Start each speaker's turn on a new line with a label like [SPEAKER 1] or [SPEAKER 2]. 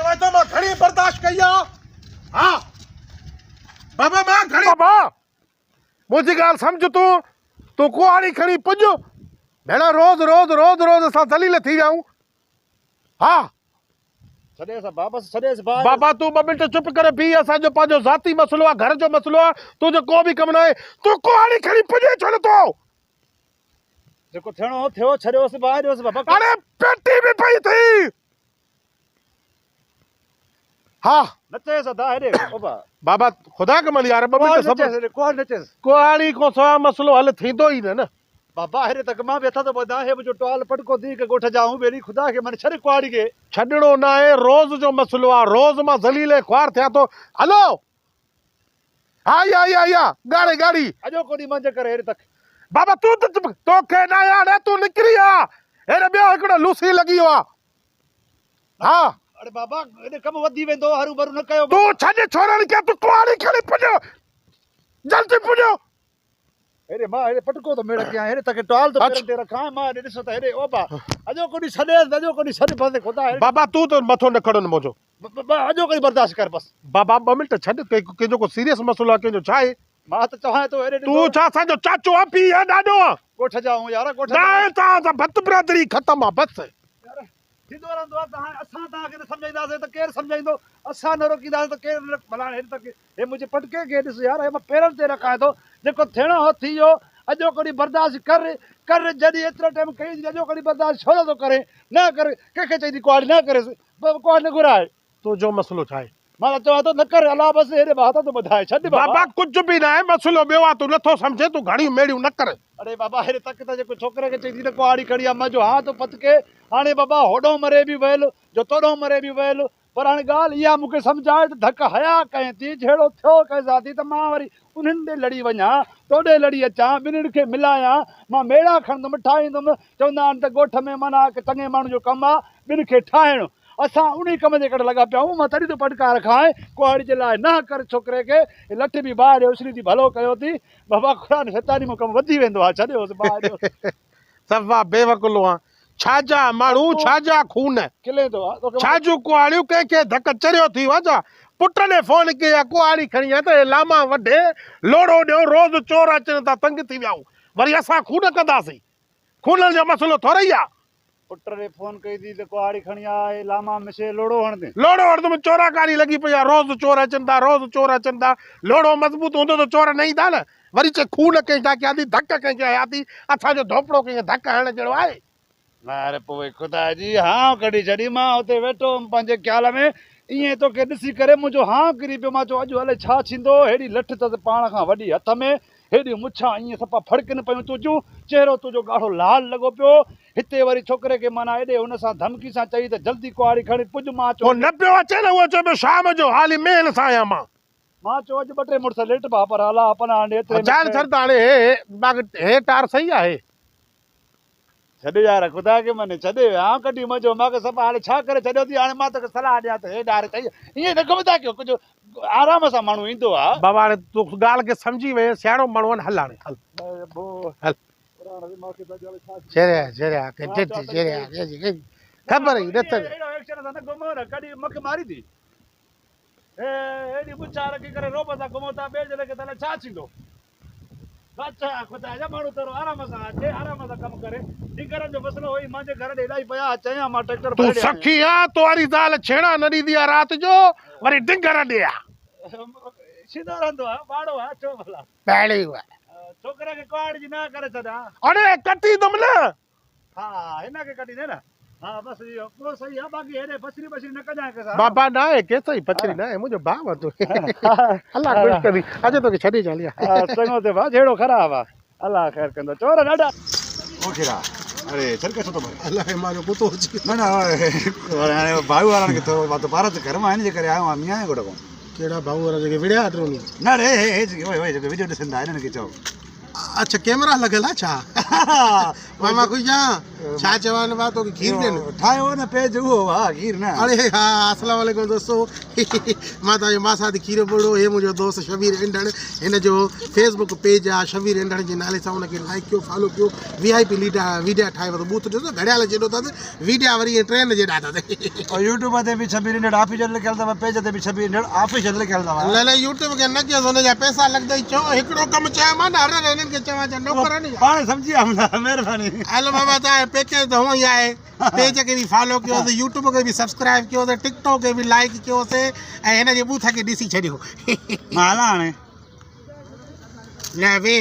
[SPEAKER 1] चवे तो मैं घणी बर्दाश्त कई आ हां बाबा मैं घणी बाबा मुझी गाल समझ तू कुआड़ी खणी पुज भेड़ा रोज रोज रोज रोज असां दलील थी वियाऊं हां
[SPEAKER 2] छॾे सा बाबा छॾे सा
[SPEAKER 1] बाबा तू 2 मिनट चुप करे भी असांजो पंहिंजो ज़ाती मसलो आहे घर जो मसलो आहे तुंहिंजो को बि कमु न आहे तू कुआड़ी खणी पुॼे छो नथो
[SPEAKER 2] जेको थियणो हो थियो छॾियोसि ॿाहिरियोसि बाबा
[SPEAKER 1] अरे पेटी बि पई थी हाँ
[SPEAKER 2] नचे सदा हेॾे बाबा
[SPEAKER 1] बाबा खुदा के मल यार 2 मिनट सब
[SPEAKER 2] कोई नचे
[SPEAKER 1] कुआड़ी को सवा मसलो हल थींदो ई न
[SPEAKER 2] बाबा हेॾे तक मां वेठा थो ॿुधां हे मुंहिंजो टोल पटको थी के ॻोठ जाऊं ॿेड़ी खुदा खे मन छॾ कुआड़ी खे
[SPEAKER 1] छॾणो न आहे रोज़ जो मसलो आहे रोज़ मां ज़लील ख्वार थिया थो हलो हा या गाड़ी गाड़ी
[SPEAKER 2] अॼो कोॾी मंझि करे हेॾे तक
[SPEAKER 1] बाबा तू तोखे न यार तू निकिरी आ हेॾे ॿियो हिकिड़ो लूसी लॻी वियो आहे हा
[SPEAKER 2] अरे बाबा हेॾे कमु वधी वेंदो हरू भरू न कयो
[SPEAKER 1] तू छॾ छोरनि खे तू कुआड़ी खणी पुॼो जल्दी पुॼो
[SPEAKER 2] हेॾे मां हेॾे पटको थो मेड़ कयां हेॾे तक टोल तो पेरनि ते रखां मां हेॾे ॾिसो त हेॾे ओबा अॼो कोॾी छॾेसि अॼो कोॾी छॾ बसि खुदा
[SPEAKER 1] बाबा तू तो मथो न खड़ो न मुंहिंजो
[SPEAKER 2] अॼो कोई बर्दाश्त कर बसि
[SPEAKER 1] बाबा 2 मिंट छॾ कंहिंजो को सीरियस मसलो आहे कंहिंजो छा आहे
[SPEAKER 2] मां त चवां थो हेॾे
[SPEAKER 1] तू छा असांजो चाचो आहे पीउ आहे ॾाढो आहे
[SPEAKER 2] ॻोठ जाऊं यार ॻोठ
[SPEAKER 1] न तव्हां सां भत बिरादरी ख़तमु आहे बसि
[SPEAKER 2] थींदो रहंदो आहे त हाणे असां तव्हांखे न सम्झाईंदासीं त केरु सम्झाईंदो असां न रोकींदासीं त केरु भला हेॾे तक हे मुंहिंजे पटके खे ॾिस यार हे मां पेरनि ते रखां थो जेको थियणो हो थी वियो अॼो कोॾी बर्दाश्त कर जॾहिं एतिरो टाइम कई अॼो कोॾी बर्दाश्त छो नथो करे न करे कंहिंखे चईंदी कुआड़ी न करेसि कुआड़ी न घुराए
[SPEAKER 1] तुंहिंजो मसलो छा आहे
[SPEAKER 2] मां त चवां थो न कर अला बसि हेॾे भाउ तो ॿुधाए छॾ
[SPEAKER 1] बाबा कुझु बि न आहे मसलो ॿियो आहे तूं नथो सम्झे तूं घणियूं मेड़ियूं न कर
[SPEAKER 2] अरे बाबा हेॾे तक त जेको छोकिरे खे चईंदी न कुआड़ी खणी आहे मज़ो हा तो पतके हाणे बाबा होॾो मरे बि वियल जो तोॾो मरे बि वियल पर हाणे ॻाल्हि इहा मूंखे सम्झाए त धक हया कयां थी जहिड़ो थियो कंहिंसां थी त मां वरी उन्हनि ॾे लड़ी वञा तोॾे लड़ी अचां ॿिन्हिनि खे मिलायां मां मेड़ा खणंदुमि ठाहींदुमि चवंदा आहिनि त ॻोठ में माना चङे माण्हू जो कमु आहे ॿिनि खे ठाहिणु असां उन कम जे करे लॻा पिया आहियूं मां तॾहिं तो पटका रखां कुआड़ी जे लाइ न कर छोकिरे खे लठ बि ॿाहिरि उसरी थी भलो कयो थी बाबा ख़ुदा ने शैतानी में कमु वधी वेंदो आहे छॾियोसि ॿाहिरि
[SPEAKER 1] सफ़ा बेवकुलो आहे छाजा माण्हू छाजा खून
[SPEAKER 2] किले थो आहे
[SPEAKER 1] छाजूं कुआड़ियूं कंहिंखे धक चरियो थी वियो छा पुट ने फोन कई कुआड़ी खणी आहे त लामा वढे लोड़ो ॾियो रोज़ चोर अचनि था तंग थी वियाऊं वरी असां खून कंदासीं खून जो मसलो थोरो ई आहे
[SPEAKER 2] पुट ने फोन कई थी त कुआड़ी खणी आहे लामा मिसे लोड़ो हणंदे
[SPEAKER 1] लोड़ो हणंदुमि चोराकारी लॻी पई आहे रोज़ चोर अचनि था रोज़ चोर अचनि था लोड़ो मज़बूत हूंदो त चोर न ईंदा न वरी चए खून कंहिंखां कया थी धक कंहिंखे हया थी असांजो धोपड़ो कंहिंखे धक हणण जहिड़ो आहे
[SPEAKER 2] न अरे पोइ ख़ुदा जी हा कढी छॾी मां हुते वेठो पंहिंजे ख़्याल में ईअं तोखे ॾिसी करे मुंहिंजो हा किरी पियो मां चयो अॼु हले छा थींदो हेॾी लठ अथसि पाण खां वॾी हथ में हेॾियूं मुछां ईअं सफ़ा फड़कनि पियूं तुंहिंजूं चहिरो तुंहिंजो ॻाढ़ो लाल लॻो पियो हिते वरी छोकिरे खे माना हेॾे हुन सां धमकी सां चई त जल्दी कुआड़ी खणी पुॼ मां चयो
[SPEAKER 1] न पियो अचे न उहो चयो पियो शाम जो हाली मेल सां आहियां
[SPEAKER 2] मां चयो अॼु 2 टे मुड़ुस लेट भा पर हला अपन हाणे
[SPEAKER 1] जान सर त हाणे हे टार सही आहे
[SPEAKER 2] छॾे यार ख़ुदा खे मने छॾे हा कढी मज़ो मूंखे सफ़ा हाणे छा करे छॾियो थी हाणे मां तोखे सलाह ॾियां त हे डारे चई ईअं न कमु था कयो कुझु आराम सां माण्हू ईंदो आहे
[SPEAKER 1] बाबा हाणे तूं ॻाल्हि खे सम्झी वए सियाणो माण्हू आहिनि हल हाणे हल ख़बर ई न
[SPEAKER 2] कॾहिं मूंखे मारी थी हेॾी मुछा रखी करे रोब सां घुमो था ॿिए जॻह ते छा थींदो अच्छा ख़ुदा जा माण्हू थोरो आराम सां अचे आराम सां कमु करे ॾिगरनि जो मसलो हुई मुंहिंजे घर ॾे इलाही पिया चयां मां ट्रैक्टर
[SPEAKER 1] तूं सखी आहे तुंहिंजी ज़ाल छेड़ा न ॾींदी आहे राति जो वरी ॾिगर ॾे
[SPEAKER 2] सीधो रहंदो आहे बाड़ो आहे छो भला
[SPEAKER 1] पहिड़ी
[SPEAKER 2] छोकिरे खे कुआड़ी जी न करे छॾां
[SPEAKER 1] अरे कटींदुमि न
[SPEAKER 2] हा हिन खे कढी दे न हा बसि इहो पूरो सही आहे बाक़ी हेॾे बसरी बसरी न कजांइ कंहिंसां
[SPEAKER 1] बाबा न आहे केसि पचरी न आहे मुंहिंजो भाउ तूं अलाह ख़ुशि कंदी अॼु तोखे छॾे चालिया
[SPEAKER 2] चङो ते भाउ जहिड़ो ख़राबु आहे अलाह ख़ैर कंदो चोर ॾाढा
[SPEAKER 3] अरे सर कैसो तो
[SPEAKER 1] अलाह मारो पुतो अची
[SPEAKER 3] न न हाणे भाऊ वारनि खे थोरो मां त भारत घर मां हिन जे करे आयो आहियां मियां घोट खां
[SPEAKER 1] कहिड़ा भाऊ वारा जेके विड़िया अटरूं
[SPEAKER 3] न रे हे जेके वीडियो ॾिसंदा हिननि खे चओ
[SPEAKER 1] अच्छा कैमरा लॻियल आहे छा मामा खुशा छा चवनि पिया तोखे खीर ॾियनि
[SPEAKER 3] ठाहियो न पेज उहो हा खीर न
[SPEAKER 1] अरे हा अस्सलाम वालेकुम दोस्तो मां तव्हांजो मासादी खीर बोड़ो हे मुंहिंजो दोस्त शबीर इंडण हिन जो फेसबुक पेज आहे शबीर इंडण जे नाले सां हुनखे लाइक कयो फॉलो कयो VIP वीडियो ठाहे वरितो बूथ ॾिसो घड़ियाल जेॾो अथसि वीडियो वरी ट्रेन जेॾा अथसि
[SPEAKER 3] और यूट्यूब ते बि छबीर इंडण ऑफिशियल लिखियल अथव पेज ते बि छबीर इंडण ऑफिशियल लिखियल अथव
[SPEAKER 1] न न यूट्यूब खे न कयोसि हुनजा पैसा लॻंदई चओ हिकिड़ो कमु चयोमांनि हर हिननि खे चवां नौकर आहिनि
[SPEAKER 3] पाण सम्झी विया हूंदा महिरबानी
[SPEAKER 1] हलो बाबा तव्हांजो पैकेज त हूअं ई आहे पेज खे बि फॉलो कयोसि यूट्यूब खे बि सब्सक्राइब कयोसि टिकटॉक खे बि लाइक कयोसि ऐं हिन जे बूथ खे ॾिसी छॾियो
[SPEAKER 3] मां हलां हाणे
[SPEAKER 1] न वे